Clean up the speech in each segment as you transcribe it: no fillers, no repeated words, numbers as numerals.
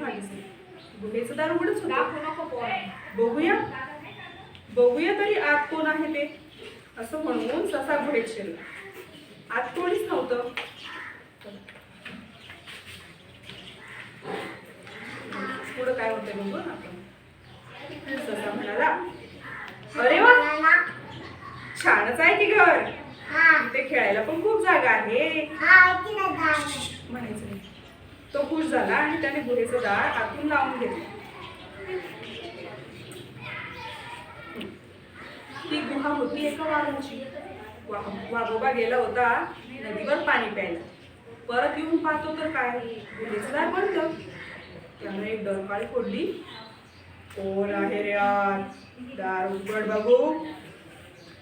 गुहा दिसली. गुहेचं दार उघडच होतं. बघूया तरी आत कोण आहे ते, असं म्हणून ससा गुहेत शिरला. आत कोणीच नव्हतं. पुढं काय होतंय बघू ना आपण. ससा म्हणाला, अरे वा, छानच आहे की घर. इथे खेळायला पण खूप जागा आहे म्हणायचं. तो खुश झाला आणि त्याने गुहेचं दार आतून लावून घेतलं. ती गुहा होती एका वाघाची. वाघोबा गेला होता नदीवर पाणी प्यायला. परत येऊन पाहतो तर काय, गुहेचं दार बंद. त्यामुळे एक डरकाळी फोडली. कोण आहे रे आत? दार उघड बघू.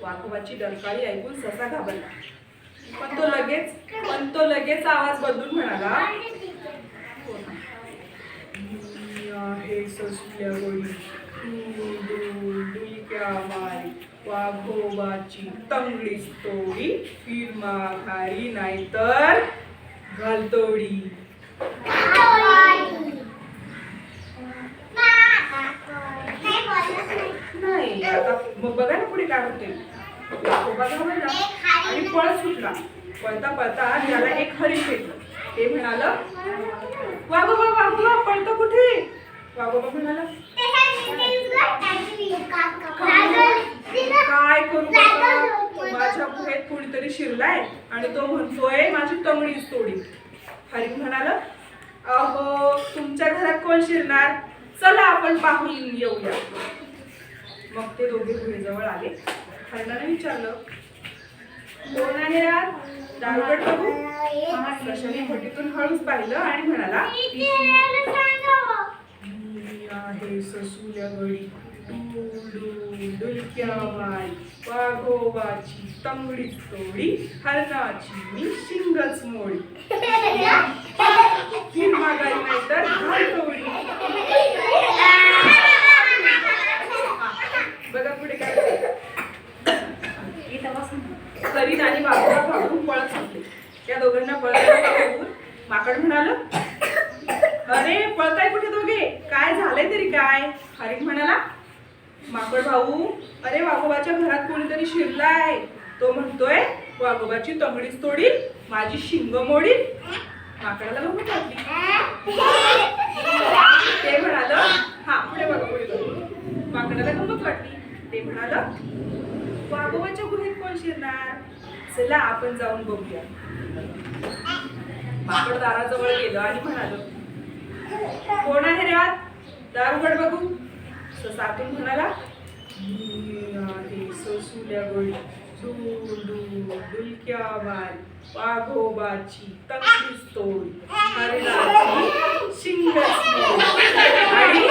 वाघोबाची डरकाळी ऐकून ससा घाबरला. पण तो लगेच आवाज बदलून म्हणाला, हे ससल्या गोडी डुलक्या मारी, वाघोबाची तंगडीच तोडी, फिर माघारी नाहीतर घालतोडी. नाही, आता मग बघा ना पुढे काय होते. वाघोबा घाबरला आणि पळत सुटला. पळता पळता त्याला एक हरिण भेटलं. ते म्हणालं, वाघोबा पळतो कुठे? वाघोबा म्हणाला, काय करू बाबा, माझ्या गुहेत कोणीतरी शिरलाय आणि तो म्हणतोय माझी तंगडीच तोडी. हरिण म्हणाला, अहो, तुमच्या घरात कोण शिरणार? चला आपण पाहून येऊया. मग ते दोघे गुहेजवळ आले. हरणाने विचारलं, कोण आहे यार? दार उघड बघू. सशाने फटीतून हळूच पाहिलं आणि म्हणाला, आहे ससुल्या गडी डुलक्या मारी, वाघोबाची तंगडीच तोडी, हरणाची मी शिंगच मोडी, फिर माघारी नाहीतर घालतोडी. बघा पुढे काय. हरिण आणि वाघोबा भागून पळत सुटले. त्या दोघांना पळताना पाहून माकड म्हणाल, अरे पळताय कुठे दोघे? काय झालंय तरी काय? हरिण म्हणाला, माकड भाऊ, अरे वाघोबाच्या घरात कोणीतरी शिरलाय. तो म्हणतोय वाघोबाची तंगडीच तोडी, माझी शिंग मोडी. माकडाला गंमत वाटली. ते म्हणाल, हा पुढे बघा पुढे. माकडाला गंमत वाटली. ते म्हणाल, वाघोबाच्या गुहेत कोण शिरणार? चला आपण जाऊन बघूया. माकड दाराजवळ गेलं आणि म्हणाल, कोण आहे रे आत? दार उघड बघू. ससा आतून म्हणाला, ससुल्या गोडी डुलक्या मारी, वाघोबाची तंगडीच तोडी, हरणाची शिंगच मोडी आणि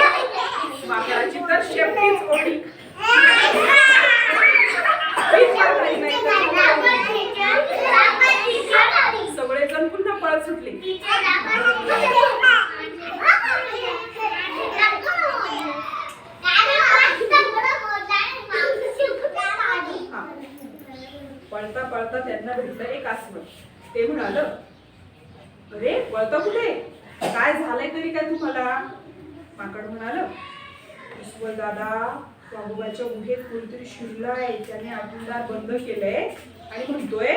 माकडाची तर शेपटीच ओढी. सगळेजण पुन्हा पळत सुटले. पळता पळता त्यांना भेटलं एक अस्वल. ते म्हणाल, अरे वळता कुठे? काय झालंय तरी काय तुम्हाला? माकड म्हणाल, अस्वल दादा, वाघोबाच्या गुहेत कोणीतरी शिरलाय. त्याने आतून दार बंद केलंय आणि म्हणतोय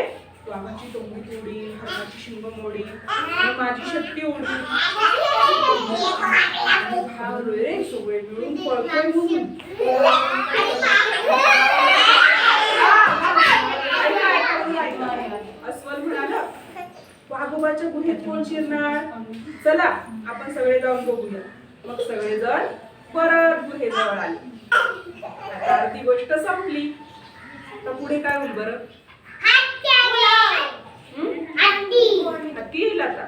वाघाची तोंडी तोडी, हरणाची शिंग मोडी आणि माझी शक्ती ओढली. रे सगळे मिळून पळतोय म्हणून. अस्वल म्हणाल, वाघोबाच्या गुहेत कोण शिरणार? चला आपण सगळे जाऊन बघूया. मग सगळेजण परत गुहेजवळ आले. आता ती गोष्ट संपली. तर पुढे काय होईल बरं? हत्ती येईल आता.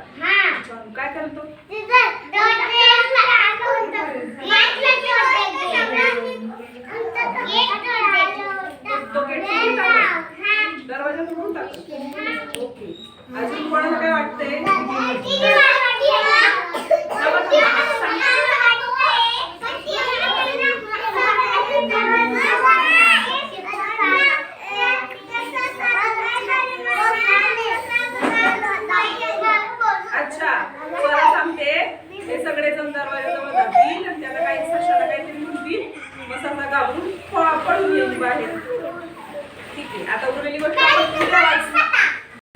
काय करतो? दरवाजा तोडून टाकतो. ओके, अजून कोणाला काय वाटतंय? अच्छा, मला सांगते. घाबरून पळून येईल बाहेर. ठीक आहे, आता उरलेली गोष्ट आपण उद्या वाचू.